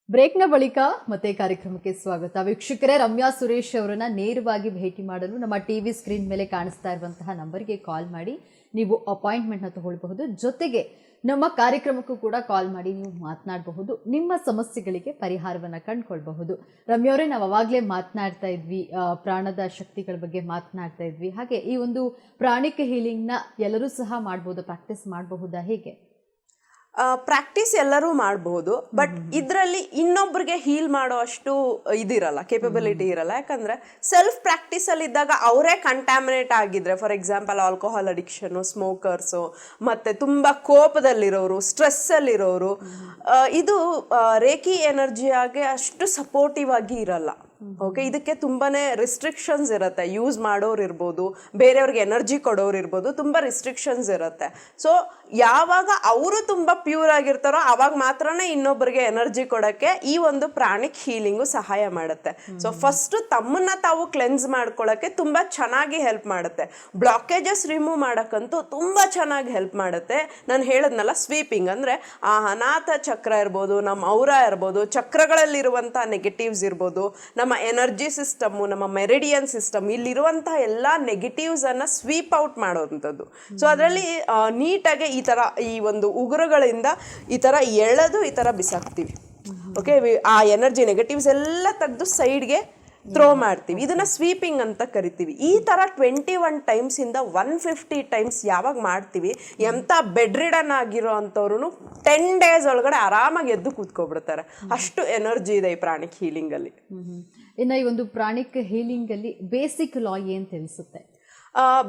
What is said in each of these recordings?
ಬ್ರೇಕ್ನ ಬಳಿಕ ಮತ್ತೆ ಕಾರ್ಯಕ್ರಮಕ್ಕೆ ಸ್ವಾಗತ. ವೀಕ್ಷಕರೇ, ರಮ್ಯಾ ಸುರೇಶ್ ಅವರನ್ನ ನೇರವಾಗಿ ಭೇಟಿ ಮಾಡಲು ನಮ್ಮ ಟಿವಿ ಸ್ಕ್ರೀನ್ ಮೇಲೆ ಕಾಣಿಸ್ತಾ ಇರುವಂತಹ ನಂಬರ್ಗೆ ಕಾಲ್ ಮಾಡಿ ನೀವು ಅಪಾಯಿಂಟ್ಮೆಂಟ್ನ ತಗೊಳ್ಬಹುದು. ಜೊತೆಗೆ ನಮ್ಮ ಕಾರ್ಯಕ್ರಮಕ್ಕೂ ಕೂಡ ಕಾಲ್ ಮಾಡಿ ನೀವು ಮಾತನಾಡಬಹುದು, ನಿಮ್ಮ ಸಮಸ್ಯೆಗಳಿಗೆ ಪರಿಹಾರವನ್ನು ಕಂಡುಕೊಳ್ಬಹುದು. ರಮ್ಯಾ ಅವರೇ, ನಾವು ಅವಾಗಲೇ ಮಾತನಾಡ್ತಾ ಇದ್ವಿ, ಪ್ರಾಣದ ಶಕ್ತಿಗಳ ಬಗ್ಗೆ ಮಾತನಾಡ್ತಾ ಇದ್ವಿ. ಹಾಗೆ ಈ ಒಂದು ಪ್ರಾಣಿಕ ಹೀಲಿಂಗ್ನ ಎಲ್ಲರೂ ಸಹ ಮಾಡಬಹುದು, ಪ್ರಾಕ್ಟೀಸ್ ಮಾಡಬಹುದಾ, ಹೇಗೆ? ಪ್ರಾಕ್ಟೀಸ್ ಎಲ್ಲರೂ ಮಾಡಬಹುದು, ಬಟ್ ಇದರಲ್ಲಿ ಇನ್ನೊಬ್ರಿಗೆ ಹೀಲ್ ಮಾಡೋ ಅಷ್ಟು ಇದಿರಲ್ಲ, ಕೇಪಬಿಲಿಟಿ ಇರಲ್ಲ. ಯಾಕಂದ್ರೆ ಸೆಲ್ಫ್ ಪ್ರಾಕ್ಟೀಸ್ ಅಲ್ಲಿ ಇದ್ದಾಗ ಅವರೇ ಕಂಟ್ಯಾಮಿನೇಟ್ ಆಗಿದ್ರೆ, for example alcohol addiction, smokers, ಮತ್ತೆ ತುಂಬಾ ಕೋಪದಲ್ಲಿರೋರು, ಸ್ಟ್ರೆಸ್ ಅಲ್ಲಿರೋರು, ಇದು ರೇಖಿ ಎನರ್ಜಿಯಾಗಿ ಅಷ್ಟು ಸಪೋರ್ಟಿವ್ ಆಗಿ ಇರಲ್ಲ. ಓಕೆ, ಇದಕ್ಕೆ ತುಂಬಾನೇ ರಿಸ್ಟ್ರಿಕ್ಷನ್ಸ್ ಇರುತ್ತೆ. ಯೂಸ್ ಮಾಡೋರು ಇರ್ಬೋದು, ಬೇರೆಯವ್ರಿಗೆ ಎನರ್ಜಿ ಕೊಡೋರು ಇರ್ಬೋದು, ತುಂಬ ರಿಸ್ಟ್ರಿಕ್ಷನ್ಸ್ ಇರುತ್ತೆ. ಸೊ ಯಾವಾಗ ಅವರು ತುಂಬ ಪ್ಯೂರ್ ಆಗಿರ್ತಾರೋ ಅವಾಗ ಮಾತ್ರನೇ ಇನ್ನೊಬ್ಬರಿಗೆ ಎನರ್ಜಿ ಕೊಡೋಕ್ಕೆ ಈ ಒಂದು ಪ್ರಾಣಿಕ್ ಹೀಲಿಂಗು ಸಹಾಯ ಮಾಡುತ್ತೆ. ಸೊ ಫಸ್ಟ್ ತಮ್ಮನ್ನ ತಾವು ಕ್ಲೆನ್ಸ್ ಮಾಡ್ಕೊಳ್ಳೋಕ್ಕೆ ತುಂಬ ಚೆನ್ನಾಗಿ ಹೆಲ್ಪ್ ಮಾಡುತ್ತೆ. ಬ್ಲಾಕೇಜಸ್ ರಿಮೂವ್ ಮಾಡೋಕ್ಕಂತೂ ತುಂಬ ಚೆನ್ನಾಗಿ ಹೆಲ್ಪ್ ಮಾಡುತ್ತೆ. ನಾನು ಹೇಳದ್ನಲ್ಲ, ಸ್ವೀಪಿಂಗ್ ಅಂದರೆ ಆ ಅನಾಥ ಚಕ್ರ ಇರ್ಬೋದು, ನಮ್ಮ ಔರ ಇರ್ಬೋದು, ಚಕ್ರಗಳಲ್ಲಿರುವಂಥ ನೆಗೆಟಿವ್ಸ್ ಇರ್ಬೋದು, ನಮ್ಮ ಎನರ್ಜಿ ಸಿಸ್ಟಮ್ಮು, ನಮ್ಮ ಮೆರಿಡಿಯನ್ ಸಿಸ್ಟಮ್, ಇಲ್ಲಿರುವಂತಹ ಎಲ್ಲ ನೆಗೆಟಿವ್ಸ್ ಅನ್ನ ಸ್ವೀಪ್ ಔಟ್ ಮಾಡೋವಂಥದ್ದು. ಸೊ ಅದರಲ್ಲಿ ನೀಟಾಗಿ ಈ ಒಂದು ಉಗುರುಗಳಿಂದ ಈ ತರ ಎಳೆದು ಈ ತರ ಬಿಸಾಕ್ತಿವಿ. ಓಕೆ, ಆ ಎನರ್ಜಿ ನೆಗೆಟಿವ್ಸ್ ಎಲ್ಲ ತೆಗೆದು ಸೈಡ್ಗೆ ಥ್ರೋ ಮಾಡ್ತೀವಿ. ಇದನ್ನ ಸ್ವೀಪಿಂಗ್ ಅಂತ ಕರಿತೀವಿ. ಈ ತರ 21 ಟೈಮ್ಸ್ ಇಂದ 150 ಟೈಮ್ಸ್ ಯಾವಾಗ ಮಾಡ್ತೀವಿ, ಎಂತ ಬೆಡ್ ರಿಡನ್ ಆಗಿರೋ ಅಂಥವ್ರು 10 ಡೇಸ್ ಒಳಗಡೆ ಆರಾಮಾಗಿ ಎದ್ದು ಕೂತ್ಕೊಬಿಡ್ತಾರೆ. ಅಷ್ಟು ಎನರ್ಜಿ ಇದೆ ಈ ಪ್ರಾಣಿಕ್ ಹೀಲಿಂಗ್ ಅಲ್ಲಿ. ಇನ್ನು ಈ ಒಂದು ಪ್ರಾಣಿಕ್ ಹೀಲಿಂಗ್ ಅಲ್ಲಿ ಬೇಸಿಕ್ ಲಾ ಏನ್ ತಿಳಿಸುತ್ತೆ?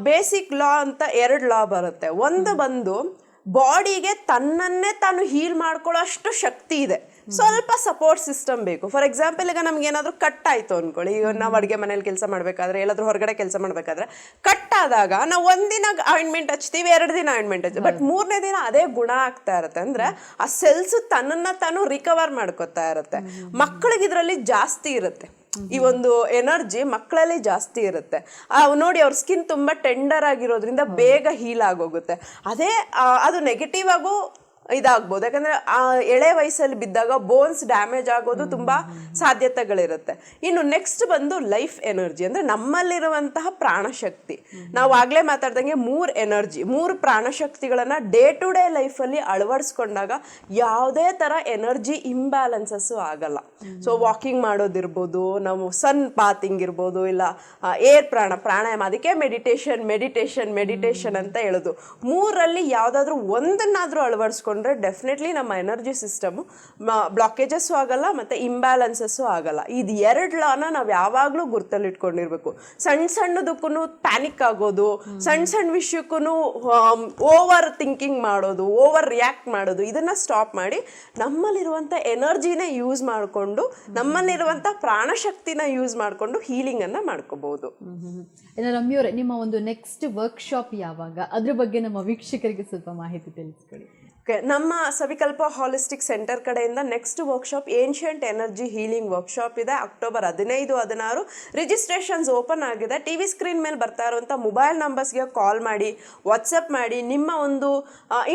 ಬೇಸಿಕ್ ಲಾ ಅಂತ 2 ಲಾ ಬರುತ್ತೆ. ಒಂದು ಬಂದು ಬಾಡಿಗೆ ತನ್ನನ್ನೇ ತಾನು ಹೀಲ್ ಮಾಡ್ಕೊಳ್ಳೋ ಅಷ್ಟು ಶಕ್ತಿ ಇದೆ, ಸ್ವಲ್ಪ ಸಪೋರ್ಟ್ ಸಿಸ್ಟಮ್ ಬೇಕು. ಫಾರ್ ಎಕ್ಸಾಂಪಲ್, ಈಗ ನಮ್ಗೆ ಏನಾದರೂ ಕಟ್ ಆಯ್ತು ಅನ್ಕೊಳ್ಳಿ, ಈಗ ನಾವು ಅಡುಗೆ ಮನೇಲಿ ಕೆಲಸ ಮಾಡಬೇಕಾದ್ರೆ, ಎಲ್ಲಾದ್ರೂ ಹೊರಗಡೆ ಕೆಲಸ ಮಾಡಬೇಕಾದ್ರೆ ಕಟ್ ಆದಾಗ ನಾವು ಒಂದಿನ ಆಯಿಂಟ್ಮೆಂಟ್ ಹಚ್ತೀವಿ, 2 ದಿನ ಆಯಿಂಟ್ಮೆಂಟ್ ಹಚ್ತೀವಿ, ಬಟ್ 3ನೇ ದಿನ ಅದೇ ಗುಣ ಆಗ್ತಾ ಇರುತ್ತೆ. ಅಂದ್ರೆ ಆ ಸೆಲ್ಸ್ ತನ್ನನ್ನ ತಾನು ರಿಕವರ್ ಮಾಡ್ಕೋತಾ ಇರುತ್ತೆ. ಮಕ್ಕಳಿಗೆ ಇದರಲ್ಲಿ ಜಾಸ್ತಿ ಇರುತ್ತೆ, ಈ ಒಂದು ಎನರ್ಜಿ ಮಕ್ಕಳಲ್ಲಿ ಜಾಸ್ತಿ ಇರುತ್ತೆ. ನೋಡಿ, ಅವ್ರ ಸ್ಕಿನ್ ತುಂಬಾ ಟೆಂಡರ್ ಆಗಿರೋದ್ರಿಂದ ಬೇಗ ಹೀಲ್ ಆಗೋಗುತ್ತೆ. ಅದೇ ಅದು ನೆಗೆಟಿವ್ ಆಗು ಇದಾಗ್ಬೋದು, ಯಾಕಂದ್ರೆ ಆ ಎಳೆ ವಯಸ್ಸಲ್ಲಿ ಬಿದ್ದಾಗ ಬೋನ್ಸ್ ಡ್ಯಾಮೇಜ್ ಆಗೋದು ತುಂಬಾ ಸಾಧ್ಯತೆಗಳಿರುತ್ತೆ. ಇನ್ನು ನೆಕ್ಸ್ಟ್ ಬಂದು ಲೈಫ್ ಎನರ್ಜಿ, ಅಂದ್ರೆ ನಮ್ಮಲ್ಲಿರುವಂತಹ ಪ್ರಾಣಶಕ್ತಿ. ನಾವು ಆಗ್ಲೇ ಮಾತಾಡ್ದಂಗೆ 3 ಎನರ್ಜಿ, 3 ಪ್ರಾಣಶಕ್ತಿಗಳನ್ನ ಡೇ ಟು ಡೇ ಲೈಫಲ್ಲಿ ಅಳವಡಿಸ್ಕೊಂಡಾಗ ಯಾವುದೇ ತರ ಎನರ್ಜಿ ಇಂಬ್ಯಾಲೆನ್ಸಸ್ ಆಗಲ್ಲ. ಸೊ ವಾಕಿಂಗ್ ಮಾಡೋದಿರ್ಬೋದು, ನಾವು ಸನ್ ಬಾತಿಂಗ್ ಇರ್ಬೋದು, ಇಲ್ಲ ಏರ್ ಪ್ರಾಣಾಯಾಮ, ಅದಕ್ಕೆ ಮೆಡಿಟೇಷನ್ ಅಂತ ಹೇಳೋದು. 3ರಲ್ಲಿ ಯಾವ್ದಾದ್ರು ಒಂದನ್ನಾದ್ರೂ ಅಳವಡಿಸ್ಕೊಂಡು ಡೆಫಿನೆಟ್ಲಿ ನಮ್ಮ ಎನರ್ಜಿ ಸಿಸ್ಟಮ್ ಬ್ಲಾಕೇಜಸ್ ಆಗಲ್ಲ, ಮತ್ತೆ ಇಂಬ್ಯಾಲೆನ್ಸಸ್ಸು ಆಗಲ್ಲ. ಇದು 2 ಲಾನ ನಾವು ಯಾವಾಗಲೂ ಗುರ್ತಲ್ಲಿಟ್ಕೊಂಡಿರ್ಬೇಕು. ಸಣ್ಣದಕ್ಕೂ ಪ್ಯಾನಿಕ್ ಆಗೋದು, ಸಣ್ಣ ವಿಷಯಕ್ಕೂ ಓವರ್ ಥಿಂಕಿಂಗ್ ಮಾಡೋದು, ಓವರ್ ರಿಯಾಕ್ಟ್ ಮಾಡೋದು, ಇದನ್ನ ಸ್ಟಾಪ್ ಮಾಡಿ ನಮ್ಮಲ್ಲಿರುವಂಥ ಎನರ್ಜಿನ ಯೂಸ್ ಮಾಡಿಕೊಂಡು, ನಮ್ಮಲ್ಲಿರುವಂಥ ಪ್ರಾಣಶಕ್ತಿನ ಯೂಸ್ ಮಾಡಿಕೊಂಡು ಹೀಲಿಂಗ್ ಅನ್ನ ಮಾಡ್ಕೋಬಹುದು. ಇನ್ನು ರಮ್ಯವರೇ, ನಿಮ್ಮ ಒಂದು ನೆಕ್ಸ್ಟ್ ವರ್ಕ್ಶಾಪ್ ಯಾವಾಗ, ಅದ್ರ ಬಗ್ಗೆ ನಮ್ಮ ವೀಕ್ಷಕರಿಗೆ ಸ್ವಲ್ಪ ಮಾಹಿತಿ ತಿಳಿಸ್ಕೊಡಿ. ನಮ್ಮ ಸವಿಕಲ್ಪ ಹಾಲಿಸ್ಟಿಕ್ ಸೆಂಟರ್ ಕಡೆಯಿಂದ next workshop ancient energy healing workshop ಇದೆ. ಅಕ್ಟೋಬರ್ 15, 16 ರಿಜಿಸ್ಟ್ರೇಷನ್ಸ್ ಓಪನ್ ಆಗಿದೆ. ಟಿವಿ ಸ್ಕ್ರೀನ್ ಮೇಲೆ ಬರ್ತಾ ಇರುವಂಥ ಮೊಬೈಲ್ ನಂಬರ್ಸ್ಗೆ ಕಾಲ್ ಮಾಡಿ, ವಾಟ್ಸಪ್ ಮಾಡಿ, ನಿಮ್ಮ ಒಂದು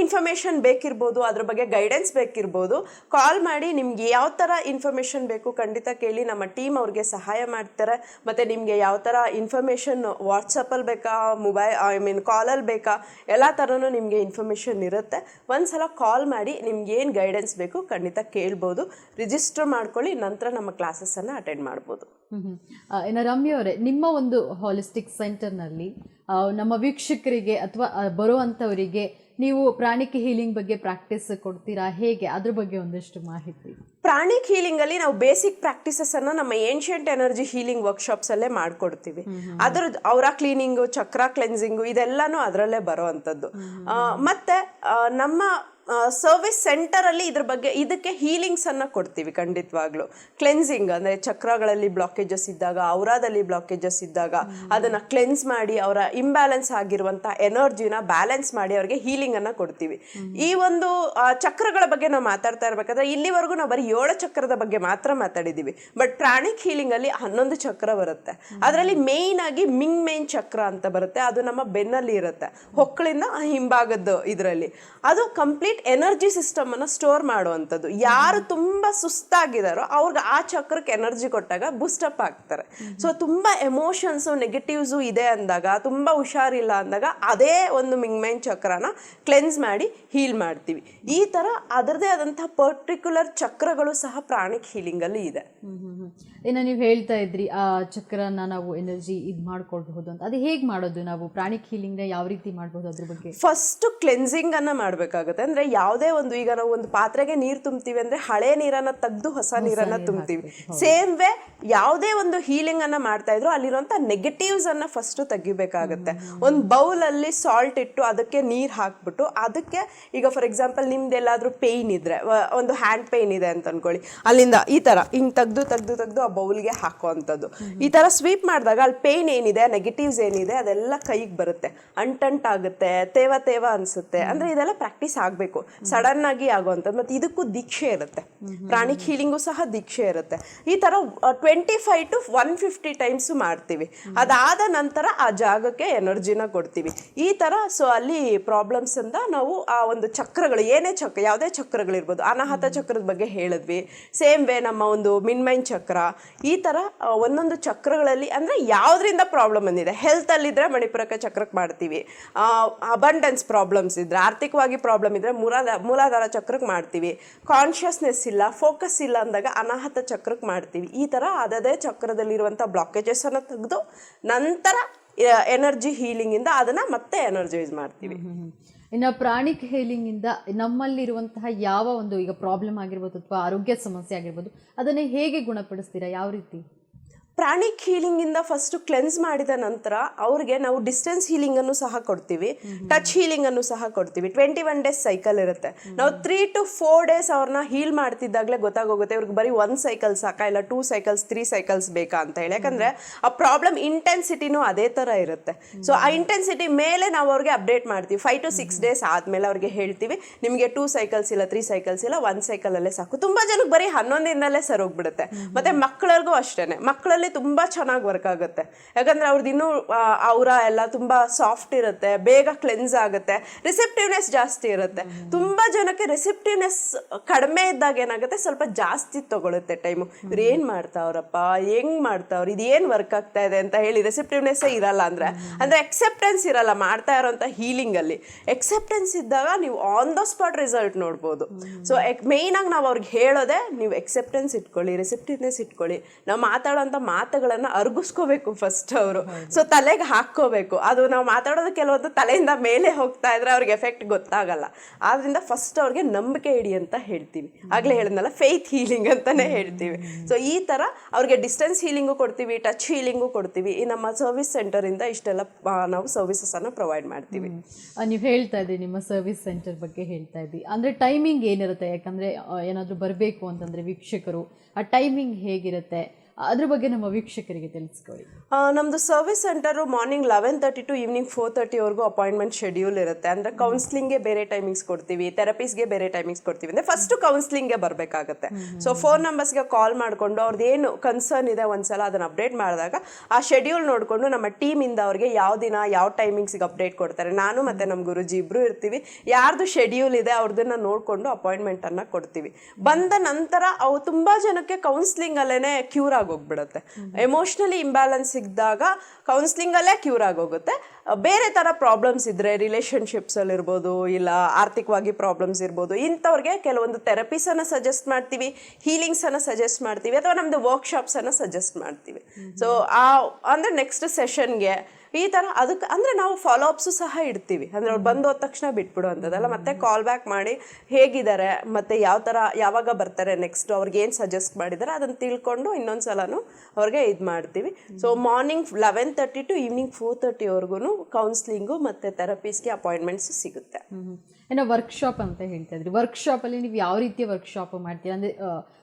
ಇನ್ಫಾರ್ಮೇಷನ್ ಬೇಕಿರ್ಬೋದು, ಅದ್ರ ಬಗ್ಗೆ ಗೈಡೆನ್ಸ್ ಬೇಕಿರ್ಬೋದು, ಕಾಲ್ ಮಾಡಿ. ನಿಮ್ಗೆ ಯಾವ ಥರ ಇನ್ಫಾರ್ಮೇಷನ್ ಬೇಕು ಖಂಡಿತ ಕೇಳಿ, ನಮ್ಮ ಟೀಮ್ ಅವ್ರಿಗೆ ಸಹಾಯ ಮಾಡ್ತಾರೆ. ಮತ್ತು ನಿಮಗೆ ಯಾವ ಥರ ಇನ್ಫಾರ್ಮೇಷನ್ ವಾಟ್ಸಪ್ಪಲ್ಲಿ ಬೇಕಾ, ಕಾಲಲ್ಲಿ ಬೇಕಾ, ಎಲ್ಲ ಥರನೂ ನಿಮಗೆ ಇನ್ಫಾರ್ಮೇಷನ್ ಇರುತ್ತೆ. ಒಂದ್ಸಲ ಕಾಲ್ ಮಾಡಿ ನಿಮ್ಗೆ ಏನು ಗೈಡೆನ್ಸ್ ಬೇಕು ಖಂಡಿತ ಕೇಳ್ಬೋದು. ರಿಜಿಸ್ಟರ್ ಮಾಡ್ಕೊಳ್ಳಿ, ನಂತರ ನಮ್ಮ ಕ್ಲಾಸಸ್ಸನ್ನು ಅಟೆಂಡ್ ಮಾಡ್ಬೋದು. ಇನ್ನು ರಮ್ಯವರೇ, ನಿಮ್ಮ ಒಂದು ಹಾಲಿಸ್ಟಿಕ್ ಸೆಂಟರ್ನಲ್ಲಿ ನಮ್ಮ ವೀಕ್ಷಕರಿಗೆ ಅಥವಾ ಬರುವಂಥವರಿಗೆ ನೀವು ಪ್ರಾಣಿಕ್ ಹೀಲಿಂಗ್ ಬಗ್ಗೆ ಪ್ರಾಕ್ಟೀಸ್ ಕೊಡ್ತೀರಾ, ಹೇಗೆ, ಅದ್ರ ಬಗ್ಗೆ ಒಂದಷ್ಟು ಮಾಹಿತಿ. ಪ್ರಾಣಿಕ್ ಹೀಲಿಂಗ್ ಅಲ್ಲಿ ನಾವು ಬೇಸಿಕ್ ಪ್ರಾಕ್ಟೀಸಸ್ ಅನ್ನ ನಮ್ಮ ಏನ್ಷಿಯಂಟ್ ಎನರ್ಜಿ ಹೀಲಿಂಗ್ ವರ್ಕ್ಶಾಪ್ಸ್ ಅಲ್ಲೇ ಮಾಡ್ಕೊಡ್ತೀವಿ. ಅದ್ರ ಅವರ ಕ್ಲೀನಿಂಗು, ಚಕ್ರ ಕ್ಲೆನ್ಸಿಂಗು, ಇದೆಲ್ಲಾನು ಅದರಲ್ಲೇ ಬರೋವಂಥದ್ದು. ಮತ್ತೆ ನಮ್ಮ ಸರ್ವಿಸ್ ಸೆಂಟರ್ ಅಲ್ಲಿ ಇದ್ರ ಬಗ್ಗೆ ಇದಕ್ಕೆ ಹೀಲಿಂಗ್ಸ್ ಅನ್ನ ಕೊಡ್ತೀವಿ ಖಂಡಿತವಾಗ್ಲು. ಕ್ಲೆನ್ಸಿಂಗ್ ಅಂದ್ರೆ ಚಕ್ರಗಳಲ್ಲಿ ಬ್ಲಾಕೇಜಸ್ ಇದ್ದಾಗ, ಔರಾದಲ್ಲಿ ಬ್ಲಾಕೇಜಸ್ ಇದ್ದಾಗ ಅದನ್ನ ಕ್ಲೆನ್ಸ್ ಮಾಡಿ ಅವರ ಇಂಬ್ಯಾಲೆನ್ಸ್ ಆಗಿರುವಂತ ಎನರ್ಜಿನ ಬ್ಯಾಲೆನ್ಸ್ ಮಾಡಿ ಅವರಿಗೆ ಹೀಲಿಂಗ್ ಅನ್ನ ಕೊಡ್ತೀವಿ. ಈ ಒಂದು ಚಕ್ರಗಳ ಬಗ್ಗೆ ನಾವು ಮಾತಾಡ್ತಾ ಇರ್ಬೇಕಾದ್ರೆ ಇಲ್ಲಿವರೆಗೂ ನಾವು ಬರೀ 7 ಚಕ್ರದ ಬಗ್ಗೆ ಮಾತ್ರ ಮಾತಾಡಿದೀವಿ. ಬಟ್ ಪ್ರಾಣಿಕ್ ಹೀಲಿಂಗ್ ಅಲ್ಲಿ 11 ಚಕ್ರ ಬರುತ್ತೆ. ಅದರಲ್ಲಿ ಮೇನ್ ಆಗಿ ಮೇನ್ ಚಕ್ರ ಅಂತ ಬರುತ್ತೆ. ಅದು ನಮ್ಮ ಬೆನ್ನಲ್ಲಿ ಇರುತ್ತೆ, ಹೊಕ್ಕಳಿಂದ ಹಿಂಭಾಗದ ಇದರಲ್ಲಿ. ಅದು ಕಂಪ್ಲೀಟ್ ಕಂಪ್ಲೀಟ್ ಎನರ್ಜಿ ಸಿಸ್ಟಮ್ ಅನ್ನ ಸ್ಟೋರ್ ಮಾಡುವಂಥದ್ದು. ಯಾರು ತುಂಬಾ ಸುಸ್ತಾಗಿದಾರೋ ಅವ್ರಿಗೆ ಆ ಚಕ್ರಕ್ಕೆ ಎನರ್ಜಿ ಕೊಟ್ಟಾಗ ಬೂಸ್ಟಪ್ ಆಗ್ತಾರೆ. ಸೊ ತುಂಬಾ ಎಮೋಷನ್ಸ್ ನೆಗೆಟಿವ್ಸ್ ಇದೆ ಅಂದಾಗ, ತುಂಬಾ ಹುಷಾರಿಲ್ಲ ಅಂದಾಗ ಅದೇ ಒಂದು ಮಿಂಗ್ಮೈನ್ ಚಕ್ರನ ಕ್ಲೆನ್ಸ್ ಮಾಡಿ ಹೀಲ್ ಮಾಡ್ತೀವಿ. ಈ ತರ ಅದರದೇ ಆದಂತಹ ಪರ್ಟಿಕ್ಯುಲರ್ ಚಕ್ರಗಳು ಸಹ ಪ್ರಾಣಿಕ್ ಹೀಲಿಂಗ್ ಅಲ್ಲಿ ಇದೆ. ಇನ್ನು ನೀವು ಹೇಳ್ತಾ ಇದ್ರಿ ಆ ಚಕ್ರನ ನಾವು ಎನರ್ಜಿ ಇದು ಮಾಡ್ಕೊಳ್ಬಹುದು ಅಂತ, ಅದು ಹೇಗೆ ಮಾಡೋದು? ನಾವು ಪ್ರಾಣಿಕ್ ಹೀಲಿಂಗ್ ಯಾವ ರೀತಿ ಮಾಡಬಹುದು ಅದ್ರ ಬಗ್ಗೆ? ಫಸ್ಟ್ ಕ್ಲೆನ್ಸಿಂಗ್ ಅನ್ನ ಮಾಡ್ಬೇಕಾಗುತ್ತೆ. ಅಂದ್ರೆ ಯಾವುದೇ ಒಂದು, ಈಗ ನಾವು ಒಂದು ಪಾತ್ರೆಗೆ ನೀರು ತುಂಬ್ತೀವಿ ಅಂದ್ರೆ ಹಳೆ ನೀರನ್ನ ತೆಗೆದು ಹೊಸ ನೀರನ್ನ ತುಂಬ್ತೀವಿ. ಸೇಮ್ ವೇ ಯಾವುದೇ ಒಂದು ಹೀಲಿಂಗ್ ಅನ್ನ ಮಾಡ್ತಾ ಇದ್ರು ಅಲ್ಲಿರುವಂತ ನೆಗೆಟಿವ್ಸ್ ಅನ್ನ ಫಸ್ಟ್ ತೆಗಿಬೇಕಾಗುತ್ತೆ. ಒಂದು ಬೌಲ್ ಅಲ್ಲಿ ಸಾಲ್ಟ್ ಇಟ್ಟು ಅದಕ್ಕೆ ನೀರ್ ಹಾಕ್ಬಿಟ್ಟು ಅದಕ್ಕೆ, ಈಗ ಫಾರ್ ಎಕ್ಸಾಂಪಲ್ ನಿಮ್ದೆಲ್ಲಾದ್ರೂ ಪೇಯ್ನ್ ಇದ್ರೆ, ಒಂದು ಹ್ಯಾಂಡ್ ಪೇಯ್ನ್ ಇದೆ ಅಂತ ಅನ್ಕೊಳ್ಳಿ, ಅಲ್ಲಿಂದ ಈ ತರ ಹಿಂಗ್ ತೆಗ್ದು ಆ ಬೌಲ್ಗೆ ಹಾಕುವಂಥದ್ದು. ಈ ತರ ಸ್ವೀಪ್ ಮಾಡಿದಾಗ ಅಲ್ಲಿ ಪೇಯ್ನ್ ಏನಿದೆ, ನೆಗೆಟಿವ್ಸ್ ಏನಿದೆ ಅದೆಲ್ಲ ಕೈಗೆ ಬರುತ್ತೆ, ಅಂಟಾಗುತ್ತೆ, ತೇವ ಅನ್ಸುತ್ತೆ. ಅಂದ್ರೆ ಇದೆಲ್ಲ ಪ್ರಾಕ್ಟೀಸ್ ಆಗ್ಬೇಕು, ಸಡನ್ ಆಗಿ ಆಗುವಂಥದ್ದು. ಮತ್ತೆ ಇದಕ್ಕೂ ದೀಕ್ಷೆ ಇರುತ್ತೆ, ಪ್ರಾಣಿಕ್ ಹೀಲಿಂಗು ಸಹ ದೀಕ್ಷೆ ಇರುತ್ತೆ. ಈ ತರ 25 to 150 ಟೈಮ್ಸ್ ಮಾಡ್ತೀವಿ. ಅದಾದ ನಂತರ ಆ ಜಾಗಕ್ಕೆ ಎನರ್ಜಿನ ಕೊಡ್ತೀವಿ. ಈ ತರ ಸೊ ಅಲ್ಲಿ ಪ್ರಾಬ್ಲಮ್ಸ್ ಅಂತ ನಾವು ಆ ಒಂದು ಚಕ್ರಗಳು, ಏನೇ ಚಕ್ರ, ಯಾವುದೇ ಚಕ್ರಗಳಿರ್ಬೋದು, ಅನಾಹತ ಚಕ್ರದ ಬಗ್ಗೆ ಹೇಳಿದ್ವಿ. ಸೇಮ್ ವೇ ನಮ್ಮ ಒಂದು ಮಿನ್ಮೈನ್ ಚಕ್ರ, ಈ ತರ ಒಂದೊಂದು ಚಕ್ರಗಳಲ್ಲಿ ಅಂದ್ರೆ ಯಾವ್ದ್ರಿಂದ ಪ್ರಾಬ್ಲಮ್ ಬಂದಿದೆ. ಹೆಲ್ತ್ ಅಲ್ಲಿದ್ರೆ ಮಣಿಪುರಕ ಚಕ್ರಕ್ಕೆ ಮಾಡ್ತೀವಿ. ಅಬಂಡೆನ್ಸ್ ಪ್ರಾಬ್ಲಮ್ಸ್ ಇದ್ರೆ, ಆರ್ಥಿಕವಾಗಿ ಪ್ರಾಬ್ಲಮ್ ಇದ್ರೆ ಮೂಲಾಧಾರ ಚಕ್ರಕ್ಕೆ ಮಾಡ್ತೀವಿ. ಕಾನ್ಷಿಯಸ್ನೆಸ್ ಇಲ್ಲ, ಫೋಕಸ್ ಇಲ್ಲ ಅಂದಾಗ ಅನಾಹತ ಚಕ್ರಕ್ಕೆ ಮಾಡ್ತೀವಿ. ಈ ತರ ಅದೇ ಚಕ್ರದಲ್ಲಿರುವಂಥ ಬ್ಲಾಕೇಜಸ್ ಅನ್ನ ತೆಗೆದು ನಂತರ ಎನರ್ಜಿ ಹೀಲಿಂಗ್ ಇಂದ ಅದನ್ನ ಮತ್ತೆ ಎನರ್ಜೈಸ್ ಮಾಡ್ತೀವಿ. ಇನ್ನು ಪ್ರಾಣಿಕ್ ಹೀಲಿಂಗ್ ಇಂದ ನಮ್ಮಲ್ಲಿರುವಂತಹ ಯಾವ ಒಂದು ಈಗ ಪ್ರಾಬ್ಲಮ್ ಆಗಿರ್ಬೋದು ಅಥವಾ ಆರೋಗ್ಯ ಸಮಸ್ಯೆ ಆಗಿರ್ಬೋದು, ಅದನ್ನೇ ಹೇಗೆ ಗುಣಪಡಿಸ್ತೀರಾ? ಯಾವ ರೀತಿ? ಪ್ರಾಣಿಕ್ ಹೀಲಿಂಗ್ ಇಂದ ಫಸ್ಟ್ ಕ್ಲೆನ್ಸ್ ಮಾಡಿದ ನಂತರ ಅವ್ರಿಗೆ ನಾವು ಡಿಸ್ಟೆನ್ಸ್ ಹೀಲಿಂಗ್ ಅನ್ನು ಸಹ ಕೊಡ್ತೀವಿ, ಟಚ್ ಹೀಲಿಂಗ್ ಅನ್ನು ಸಹ ಕೊಡ್ತೀವಿ. 21 days ಸೈಕಲ್ ಇರುತ್ತೆ. ನಾವು 3 to 4 days ಅವ್ರನ್ನ ಹೀಲ್ ಮಾಡ್ತಿದ್ದಾಗಲೇ ಗೊತ್ತಾಗೋಗುತ್ತೆ ಇವ್ರಿಗೆ ಬರೀ 1 ಸೈಕಲ್ ಸಾಕಾ, ಇಲ್ಲ 2 cycles 3 cycles ಬೇಕಾ ಅಂತ ಹೇಳಿ. ಯಾಕಂದ್ರೆ ಆ ಪ್ರಾಬ್ಲಮ್ ಇಂಟೆನ್ಸಿಟಿನೂ ಅದೇ ತರ ಇರುತ್ತೆ. ಸೊ ಆ ಇಂಟೆನ್ಸಿಟಿ ಮೇಲೆ ನಾವು ಅವ್ರಿಗೆ ಅಪ್ಡೇಟ್ ಮಾಡ್ತೀವಿ. 5 to 6 days ಆದ್ಮೇಲೆ ಅವ್ರಿಗೆ ಹೇಳ್ತೀವಿ ನಿಮಗೆ 2 cycles ಇಲ್ಲ 3 cycles ಇಲ್ಲ 1 cycle ಅಲ್ಲೇ ಸಾಕು. ತುಂಬಾ ಜನಕ್ಕೆ ಬರೀ 11 ದಿನದಲ್ಲೇ ಸರೋಗ್ಬಿಡುತ್ತೆ. ಮತ್ತೆ ಮಕ್ಕಳಿಗೂ ಅಷ್ಟೇನೆ, ಮಕ್ಕಳಲ್ಲಿ ತುಂಬಾ ಚೆನ್ನಾಗಿ ವರ್ಕ್ ಆಗುತ್ತೆ. ಯಾಕಂದ್ರೆ ಅವ್ರದ್ದು ಇನ್ನೂ ಅವರ ಎಲ್ಲ ತುಂಬಾ ಸಾಫ್ಟ್ ಇರುತ್ತೆ, ಬೇಗ ಕ್ಲೆನ್ಸ್ ಆಗುತ್ತೆ, ರಿಸೆಪ್ಟಿವ್ನೆಸ್ ಜಾಸ್ತಿ ಇರುತ್ತೆ. ತುಂಬಾ ಜನಕ್ಕೆ ರಿಸೆಪ್ಟಿವ್ನೆಸ್ ಕಡಿಮೆ ಇದ್ದಾಗ ಏನಾಗುತ್ತೆ, ಸ್ವಲ್ಪ ಜಾಸ್ತಿ ತಗೊಳುತ್ತೆ ಟೈಮು. ಇವ್ರು ಏನ್ ಮಾಡ್ತಾವ್ರಪ್ಪ, ಹೆಂಗ್ ಮಾಡ್ತಾವ್ರು, ಇದು ಏನ್ ವರ್ಕ್ ಆಗ್ತಾ ಇದೆ ಅಂತ ಹೇಳಿ ರಿಸೆಪ್ಟಿವ್ನೆಸ್ ಇರಲ್ಲ. ಅಂದ್ರೆ ಎಕ್ಸೆಪ್ಟೆನ್ಸ್ ಇರಲ್ಲ ಮಾಡ್ತಾ ಇರೋಂಥ ಹೀಲಿಂಗ್ ಅಲ್ಲಿ. ಎಕ್ಸೆಪ್ಟೆನ್ಸ್ ಇದ್ದಾಗ ನೀವು ಆನ್ ದ ಸ್ಪಾಟ್ ರಿಸಲ್ಟ್ ನೋಡ್ಬೋದು. ಸೊ ಮೇಯ್ನ್ ಆಗಿ ನಾವು ಅವ್ರಿಗೆ ಹೇಳೋದೆ, ನೀವು ಎಕ್ಸೆಪ್ಟೆನ್ಸ್ ಇಟ್ಕೊಳ್ಳಿ, ರಿಸೆಪ್ಟಿವ್ನೆಸ್ ಇಟ್ಕೊಳ್ಳಿ. ನಾವು ಮಾತಾಡೋಂಥ ಮಾತುಗಳನ್ನ ಅರ್ಗಿಸ್ಕೋಬೇಕು ಫಸ್ಟ್ ಅವರು. ಸೊ ತಲೆಗೆ ಹಾಕೋಬೇಕು. ಅದು ನಾವು ಮಾತಾಡೋದು ಕೆಲವೊಂದು ತಲೆಯಿಂದ ಮೇಲೆ ಹೋಗ್ತಾ ಇದ್ರೆ ಅವ್ರಿಗೆ ಎಫೆಕ್ಟ್ ಗೊತ್ತಾಗಲ್ಲ. ಆದ್ರಿಂದ ಫಸ್ಟ್ ಅವ್ರಿಗೆ ನಂಬಿಕೆ ಇಡಿ ಅಂತ ಹೇಳ್ತೀವಿ. ಆಗ್ಲೇ ಹೇಳಿದ್ನಲ್ಲ, ಫೇತ್ ಹೀಲಿಂಗ್ ಅಂತಾನೆ ಹೇಳ್ತೀವಿ. ಸೊ ಈ ತರ ಅವ್ರಿಗೆ ಡಿಸ್ಟೆನ್ಸ್ ಹೀಲಿಂಗು ಕೊಡ್ತೀವಿ, ಟಚ್ ಹೀಲಿಂಗು ಕೊಡ್ತೀವಿ. ಈ ನಮ್ಮ ಸರ್ವಿಸ್ ಸೆಂಟರ್ ಇಂದ ಇಷ್ಟೆಲ್ಲ ನಾವು ಸರ್ವಿಸಸ್ ಅನ್ನ ಪ್ರೊವೈಡ್ ಮಾಡ್ತೀವಿ. ನೀವು ಹೇಳ್ತಾ ಇದ್ರಿ ನಿಮ್ಮ ಸರ್ವಿಸ್ ಸೆಂಟರ್ ಬಗ್ಗೆ ಹೇಳ್ತಾ ಇದ್ರಿ, ಅಂದ್ರೆ ಟೈಮಿಂಗ್ ಏನಿರುತ್ತೆ? ಯಾಕಂದ್ರೆ ಏನಾದರೂ ಬರಬೇಕು ಅಂತಂದ್ರೆ ವೀಕ್ಷಕರು, ಆ ಟೈಮಿಂಗ್ ಹೇಗಿರುತ್ತೆ ಅದ್ರ ಬಗ್ಗೆ ನಮ್ಮ ವೀಕ್ಷಕರಿಗೆ ತಿಳಿಸ್ಕೊಳ್ಳಿ. ನಮ್ಮದು service centre morning 11:30 to evening 4:30 appointment schedule ಇರುತ್ತೆ. ಅಂದರೆ ಕೌನ್ಸ್ಲಿಂಗ್ಗೆ ಬೇರೆ ಟೈಮಿಂಗ್ಸ್ ಕೊಡ್ತೀವಿ, ಥೆರಪೀಸ್ಗೆ ಬೇರೆ ಟೈಮಿಂಗ್ಸ್ ಕೊಡ್ತೀವಿ. ಅಂದರೆ ಫಸ್ಟ್ ಕೌನ್ಸ್ಲಿಂಗ್ಗೆ ಬರಬೇಕಾಗತ್ತೆ. ಸೊ 4 ನಂಬರ್ಸ್ಗೆ ಕಾಲ್ ಮಾಡಿಕೊಂಡು ಅವ್ರದ್ದು ಏನು ಕನ್ಸರ್ನ್ ಇದೆ ಒಂದ್ಸಲ ಅದನ್ನು ಅಪ್ಡೇಟ್ ಮಾಡಿದಾಗ ಆ ಶೆಡ್ಯೂಲ್ ನೋಡಿಕೊಂಡು ನಮ್ಮ ಟೀಮಿಂದ ಅವ್ರಿಗೆ ಯಾವ ದಿನ ಯಾವ ಟೈಮಿಂಗ್ಸ್ಗೆ ಅಪ್ಡೇಟ್ ಕೊಡ್ತಾರೆ. ನಾನು ಮತ್ತು ನಮ್ಮ ಗುರುಜಿ ಇಬ್ಬರು ಇರ್ತೀವಿ. ಯಾರ್ದು ಶೆಡ್ಯೂಲ್ ಇದೆ ಅವ್ರದನ್ನ ನೋಡಿಕೊಂಡು ಅಪಾಯಿಂಟ್ಮೆಂಟನ್ನು ಕೊಡ್ತೀವಿ. ಬಂದ ನಂತರ ಅವು ತುಂಬ ಜನಕ್ಕೆ ಕೌನ್ಸ್ಲಿಂಗಲ್ಲೇ ಕ್ಯೂರ್ ಆಗೋಗ್ಬಿಡುತ್ತೆ. ಎಮೋಷ್ನಲಿ ಇಂಬ್ಯಾಲೆನ್ಸ್ ಇದ್ದಾಗ ಕೌನ್ಸ್ಲಿಂಗ್ ಅಲ್ಲೇ ಕ್ಯೂರ್ ಆಗೋಗುತ್ತೆ. ಬೇರೆ ತರ ಪ್ರಾಬ್ಲಮ್ಸ್ ಇದ್ರೆ ರಿಲೇಶನ್ಶಿಪ್ಸ್ ಅಲ್ಲಿ ಇರ್ಬೋದು, ಇಲ್ಲ ಆರ್ಥಿಕವಾಗಿ ಪ್ರಾಬ್ಲಮ್ಸ್ ಇರ್ಬೋದು, ಇಂಥವ್ರಿಗೆ ಕೆಲವೊಂದು ಥೆರಪೀಸ್ ಅನ್ನ ಸಜೆಸ್ಟ್ ಮಾಡ್ತೀವಿ, ಹೀಲಿಂಗ್ಸ್ ಅನ್ನ ಸಜೆಸ್ಟ್ ಮಾಡ್ತೀವಿ, ಅಥವಾ ನಮ್ದು ವರ್ಕ್ಶಾಪ್ಸ್ ಅನ್ನ ಸಜೆಸ್ಟ್ ಮಾಡ್ತೀವಿ. ಸೊ ಅಂದ್ರೆ ನೆಕ್ಸ್ಟ್ ಸೆಷನ್ಗೆ ಈ ಥರ ಅದಕ್ಕೆ ಅಂದರೆ ನಾವು ಫಾಲೋ ಅಪ್ಸು ಸಹ ಇಡ್ತೀವಿ. ಅಂದರೆ ಅವ್ರು ಬಂದು ಹೋದ ತಕ್ಷಣ ಬಿಟ್ಬಿಡು ಅಂತದಲ್ಲ, ಮತ್ತೆ ಕಾಲ್ ಬ್ಯಾಕ್ ಮಾಡಿ ಹೇಗಿದ್ದಾರೆ, ಮತ್ತು ಯಾವ ಥರ ಯಾವಾಗ ಬರ್ತಾರೆ, ನೆಕ್ಸ್ಟ್ ಅವ್ರಿಗೆ ಏನು ಸಜೆಸ್ಟ್ ಮಾಡಿದ್ದಾರೆ ಅದನ್ನು ತಿಳ್ಕೊಂಡು ಇನ್ನೊಂದು ಸಲನೂ ಅವ್ರಿಗೆ ಇದು ಮಾಡ್ತೀವಿ. So morning 11:30 to evening 4:30 counselling ಮತ್ತು ಥೆರಪೀಸ್ಗೆ ಅಪಾಯಿಂಟ್ಮೆಂಟ್ಸ್ ಸಿಗುತ್ತೆ. ಏನೋ ವರ್ಕ್ಶಾಪ್ ಅಂತ ಹೇಳ್ತಾ ಇದ್ರಿ, ವರ್ಕ್ಶಾಪಲ್ಲಿ ನೀವು ಯಾವ ರೀತಿಯ ವರ್ಕ್ಶಾಪ್ ಮಾಡ್ತೀರಾ? ಅಂದರೆ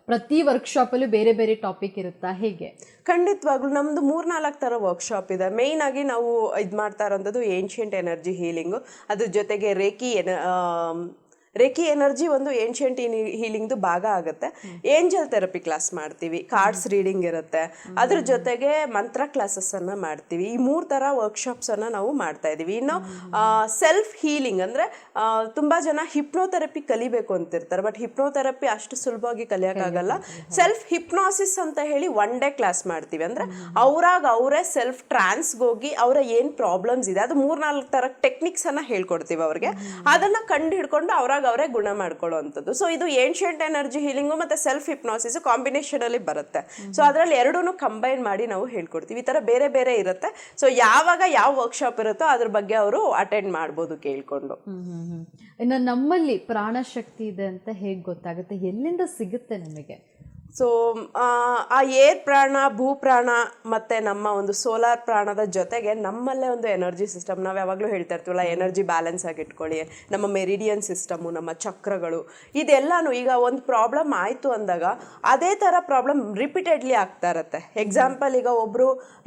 ಪ್ರತಿ ವರ್ಕ್ಶಾಪಲ್ಲೂ ಬೇರೆ ಬೇರೆ ಟಾಪಿಕ್ ಇರುತ್ತಾ, ಹೇಗೆ? ಖಂಡಿತವಾಗ್ಲೂ ನಮ್ಮದು 3-4 ಥರ ವರ್ಕ್ಶಾಪ್ ಇದೆ. ಮೇಯ್ನ್ ಆಗಿ ನಾವು ಇದು ಮಾಡ್ತಾ ಇರೋಂಥದ್ದು ಏನ್ಷಿಯಂಟ್ ಎನರ್ಜಿ ಹೀಲಿಂಗು, ಅದ್ರ ಜೊತೆಗೆ ರೇಖಿ ಎನರ್ಜಿ ಒಂದು ಏನ್ಷಿಯಂಟ್ ಹೀಲಿಂಗ್ದು ಭಾಗ ಆಗುತ್ತೆ. ಏಂಜಲ್ ಥೆರಪಿ ಕ್ಲಾಸ್ ಮಾಡ್ತೀವಿ, ಕಾರ್ಡ್ಸ್ ರೀಡಿಂಗ್ ಇರುತ್ತೆ, ಅದ್ರ ಜೊತೆಗೆ ಮಂತ್ರ ಕ್ಲಾಸಸ್ ಅನ್ನ ಮಾಡ್ತೀವಿ. ಈ 3 ಥರ ವರ್ಕ್ಶಾಪ್ಸ್ ಅನ್ನ ನಾವು ಮಾಡ್ತಾ ಇದೀವಿ. ಇನ್ನು ಸೆಲ್ಫ್ ಹೀಲಿಂಗ್ ಅಂದ್ರೆ ತುಂಬಾ ಜನ ಹಿಪ್ನೋಥೆರಪಿ ಕಲಿಬೇಕು ಅಂತಿರ್ತಾರೆ, ಬಟ್ ಹಿಪ್ನೋಥೆರಪಿ ಅಷ್ಟು ಸುಲಭವಾಗಿ ಕಲಿಯಕ್ಕಾಗಲ್ಲ. ಸೆಲ್ಫ್ ಹಿಪ್ನೋಸಿಸ್ ಅಂತ ಹೇಳಿ 1 ಡೇ ಕ್ಲಾಸ್ ಮಾಡ್ತೀವಿ. ಅಂದ್ರೆ ಅವರೇ ಸೆಲ್ಫ್ ಟ್ರಾನ್ಸ್ಗೆ ಹೋಗಿ ಅವರ ಏನ್ ಪ್ರಾಬ್ಲಮ್ಸ್ ಇದೆ ಅದು 3-4 ತರ ಟೆಕ್ನಿಕ್ಸ್ ಅನ್ನ ಹೇಳ್ಕೊಡ್ತೀವಿ ಅವ್ರಿಗೆ. ಅದನ್ನ ಕಂಡು ಹಿಡ್ಕೊಂಡು ಅವರೇ ಗುಣ ಮಾಡ್ಕೊಳ್ಳುವಂಥದ್ದು. ಸೊ ಇದು ಏನ್ಷಿಯಂಟ್ ಎನರ್ಜಿ ಹೀಲಿಂಗು ಮತ್ತೆ ಸೆಲ್ಫ್ ಹಿಪ್ನೋಸಿಸ್ ಕಾಂಬಿನೇಷನ್ ಅಲ್ಲಿ ಬರುತ್ತೆ. ಸೊ ಅದ್ರಲ್ಲಿ ಎರಡೂನು ಕಂಬೈನ್ ಮಾಡಿ ನಾವು ಹೇಳ್ಕೊಡ್ತೀವಿ. ಈ ತರ ಬೇರೆ ಬೇರೆ ಇರುತ್ತೆ. ಸೊ ಯಾವಾಗ ಯಾವ ವರ್ಕ್ಶಾಪ್ ಇರುತ್ತೋ ಅದ್ರ ಬಗ್ಗೆ ಅವರು ಅಟೆಂಡ್ ಮಾಡ್ಬೋದು ಕೇಳ್ಕೊಂಡು. ಇನ್ನು ನಮ್ಮಲ್ಲಿ ಪ್ರಾಣಶಕ್ತಿ ಇದೆ ಅಂತ ಹೇಗೆ ಗೊತ್ತಾಗುತ್ತೆ, ಎಲ್ಲಿಂದ ಸಿಗುತ್ತೆ ನಮಗೆ? ಸೊ ಆ ಏರ್ ಪ್ರಾಣ, ಭೂ ಪ್ರಾಣ ಮತ್ತು ನಮ್ಮ ಒಂದು ಸೋಲಾರ್ ಪ್ರಾಣದ ಜೊತೆಗೆ ನಮ್ಮಲ್ಲೇ ಒಂದು ಎನರ್ಜಿ ಸಿಸ್ಟಮ್, ನಾವು ಯಾವಾಗಲೂ ಹೇಳ್ತಾ ಇರ್ತೀವಲ್ಲ ಎನರ್ಜಿ ಬ್ಯಾಲೆನ್ಸ್ ಆಗಿ ಇಟ್ಕೊಳ್ಳಿ, ನಮ್ಮ ಮೆರಿಡಿಯನ್ ಸಿಸ್ಟಮು, ನಮ್ಮ ಚಕ್ರಗಳು, ಇದೆಲ್ಲನೂ ಈಗ ಒಂದು ಪ್ರಾಬ್ಲಮ್ ಆಯಿತು ಅಂದಾಗ ಅದೇ ಥರ ಪ್ರಾಬ್ಲಮ್ ರಿಪೀಟೆಡ್ಲಿ ಆಗ್ತಾ ಇರುತ್ತೆ. ಎಕ್ಸಾಂಪಲ್, ಈಗ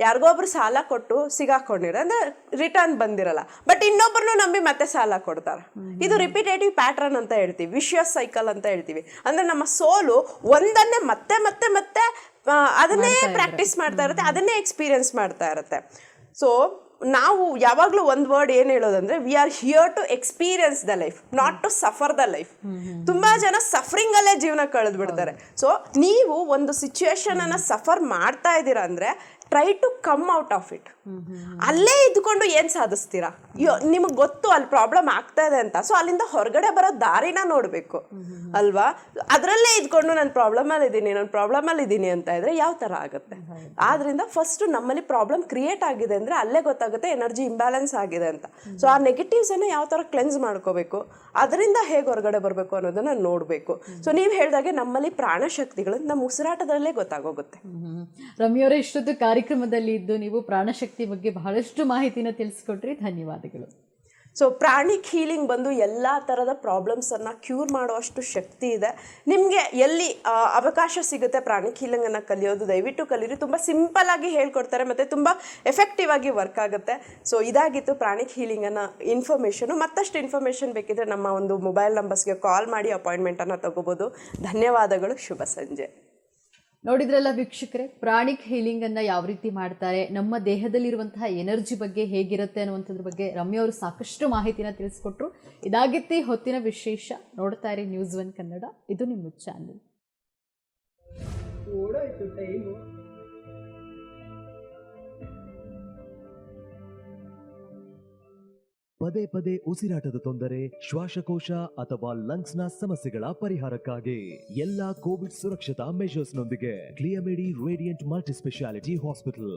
ಯಾರಿಗೋ ಒಬ್ರು ಸಾಲ ಕೊಟ್ಟು ಸಿಗಾಕೊಂಡಿರೋ ಅಂದರೆ ರಿಟರ್ನ್ ಬಂದಿರಲ್ಲ, ಬಟ್ ಇನ್ನೊಬ್ಬರನ್ನು ನಂಬಿ ಮತ್ತೆ ಸಾಲ ಕೊಡ್ತಾರೆ. ಇದು ರಿಪೀಟೇಟಿವ್ ಪ್ಯಾಟ್ರನ್ ಅಂತ ಹೇಳ್ತೀವಿ, ವಿಶಿಯಸ್ ಸೈಕಲ್ ಅಂತ ಹೇಳ್ತೀವಿ. ಅಂದರೆ ನಮ್ಮ ಸೋಲು ಒಂದನ್ನೇ ಮತ್ತೆ ಮತ್ತೆ ಮತ್ತೆ ಅದನ್ನೇ ಪ್ರಾಕ್ಟೀಸ್ ಮಾಡ್ತಾ ಇರುತ್ತೆ, ಅದನ್ನೇ ಎಕ್ಸ್ಪೀರಿಯನ್ಸ್ ಮಾಡ್ತಾ ಇರುತ್ತೆ. ಸೊ ನಾವು ಯಾವಾಗಲೂ ಒಂದು ವರ್ಡ್ ಏನು ಹೇಳೋದಂದ್ರೆ, we are here to experience the life, not to suffer the life. ತುಂಬಾ ಜನ ಸಫರಿಂಗ್ ಅಲ್ಲೇ ಜೀವನ ಕಳೆದು ಬಿಡ್ತಾರೆ. ಸೊ ನೀವು ಒಂದು ಸಿಚುವೇಶನ್ ಅನ್ನ ಸಫರ್ ಮಾಡ್ತಾ ಇದ್ದೀರಾ ಅಂದ್ರೆ try to come out of it. ಅಲ್ಲೇ ಇದ್ಕೊಂಡು ಏನ್ ಸಾಧಿಸ್ತೀರಾ? ನಿಮಗೆ ಗೊತ್ತು ಅಲ್ಲಿ ಪ್ರಾಬ್ಲಮ್ ಆಗ್ತಾ ಇದೆ ಅಂತ, ಸೊ ಅಲ್ಲಿಂದ ಹೊರಗಡೆ ಬರೋ ದಾರಿನ ನೋಡ್ಬೇಕು ಅಲ್ವಾ? ಅದರಲ್ಲೇ ಇದ್ಕೊಂಡು ನಾನು ಪ್ರಾಬ್ಲಮ್ ಅಲ್ಲಿ ಇದ್ದೀನಿ ಅಂತ ಇದ್ರೆ ಯಾವ ತರ ಆಗುತ್ತೆ? ಆದ್ರಿಂದ ಫಸ್ಟ್ ನಮ್ಮಲ್ಲಿ ಪ್ರಾಬ್ಲಮ್ ಕ್ರಿಯೇಟ್ ಆಗಿದೆ ಅಂದ್ರೆ ಅಲ್ಲೇ ಗೊತ್ತಾಗುತ್ತೆ ಎನರ್ಜಿ ಇಂಬ್ಯಾಲೆನ್ಸ್ ಆಗಿದೆ ಅಂತ. ಸೊ ಆ ನೆಗೆಟಿವ್ಸ್ ಅನ್ನ ಯಾವ ತರ ಕ್ಲೆನ್ಸ್ ಮಾಡ್ಕೋಬೇಕು, ಅದರಿಂದ ಹೇಗೆ ಹೊರಗಡೆ ಬರಬೇಕು ಅನ್ನೋದನ್ನ ನೋಡ್ಬೇಕು. ಸೊ ನೀವು ಹೇಳ್ದಾಗೆ ನಮ್ಮಲ್ಲಿ ಪ್ರಾಣಶಕ್ತಿಗಳು ನಮ್ಮ ಉಸಿರಾಟದಲ್ಲೇ ಗೊತ್ತಾಗೋಗುತ್ತೆ. ರಮ್ಯವರೇ, ಇಷ್ಟೊತ್ತು ಕಾರ್ಯಕ್ರಮದಲ್ಲಿ ಇದ್ದು ನೀವು ಪ್ರಾಣಶಕ್ತಿ ಬಗ್ಗೆ ಬಹಳಷ್ಟು ಮಾಹಿತಿನ ತಿಳಿಸ್ಕೊಟ್ರಿ, ಧನ್ಯವಾದಗಳು. ಸೊ ಪ್ರಾಣಿಕ್ ಹೀಲಿಂಗ್ ಬಂದು ಎಲ್ಲ ಥರದ ಪ್ರಾಬ್ಲಮ್ಸನ್ನು ಕ್ಯೂರ್ ಮಾಡುವಷ್ಟು ಶಕ್ತಿ ಇದೆ. ನಿಮಗೆ ಎಲ್ಲಿ ಅವಕಾಶ ಸಿಗುತ್ತೆ ಪ್ರಾಣಿಕ್ ಹೀಲಿಂಗನ್ನು ಕಲಿಯೋದು, ದಯವಿಟ್ಟು ಕಲೀರಿ. ತುಂಬ ಸಿಂಪಲ್ ಆಗಿ ಹೇಳ್ಕೊಡ್ತಾರೆ ಮತ್ತು ತುಂಬ ಎಫೆಕ್ಟಿವ್ ಆಗಿ ವರ್ಕ್ ಆಗುತ್ತೆ. ಸೊ ಇದಾಗಿತ್ತು ಪ್ರಾಣಿಕ್ ಹೀಲಿಂಗನ್ನು ಇನ್ಫಾರ್ಮೇಷನು. ಮತ್ತಷ್ಟು ಇನ್ಫಾರ್ಮೇಷನ್ ಬೇಕಿದ್ರೆ ನಮ್ಮ ಒಂದು ಮೊಬೈಲ್ ನಂಬರ್ಸ್ಗೆ ಕಾಲ್ ಮಾಡಿ ಅಪಾಯಿಂಟ್ಮೆಂಟನ್ನು ತಗೋಬೋದು. ಧನ್ಯವಾದಗಳು. ಶುಭ ಸಂಜೆ. ನೋಡಿದ್ರಲ್ಲ ವೀಕ್ಷಕರೇ, ಪ್ರಾಣಿಕ್ ಹೀಲಿಂಗ್ ಅನ್ನ ಯಾವ ರೀತಿ ಮಾಡ್ತಾರೆ, ನಮ್ಮ ದೇಹದಲ್ಲಿರುವಂತಹ ಎನರ್ಜಿ ಬಗ್ಗೆ ಹೇಗಿರುತ್ತೆ ಅನ್ನುವಂಥದ್ರ ಬಗ್ಗೆ ರಮ್ಯ ಅವರು ಸಾಕಷ್ಟು ಮಾಹಿತಿನ ತಿಳಿಸ್ಕೊಟ್ರು. ಇದಾಗಿತ್ತು ಹೊತ್ತಿನ ವಿಶೇಷ. ನೋಡ್ತಾ ಇರಿ News1 ಕನ್ನಡ, ಇದು ನಿಮ್ಮ ಚಾನೆಲ್. ಪದೇ ಪದೇ ಉಸಿರಾಟದ ತೊಂದರೆ, ಶ್ವಾಸಕೋಶ ಅಥವಾ ಲಂಗ್ಸ್ನ ಸಮಸ್ಯೆಗಳ ಪರಿಹಾರಕ್ಕಾಗಿ ಎಲ್ಲಾ ಕೋವಿಡ್ ಸುರಕ್ಷತಾ ಮೆಷರ್ಸ್ನೊಂದಿಗೆ ಕ್ಲಿಯಮೆಡಿ ರೇಡಿಯಂಟ್ ಮಲ್ಟಿ ಸ್ಪೆಷಾಲಿಟಿ ಹಾಸ್ಪಿಟಲ್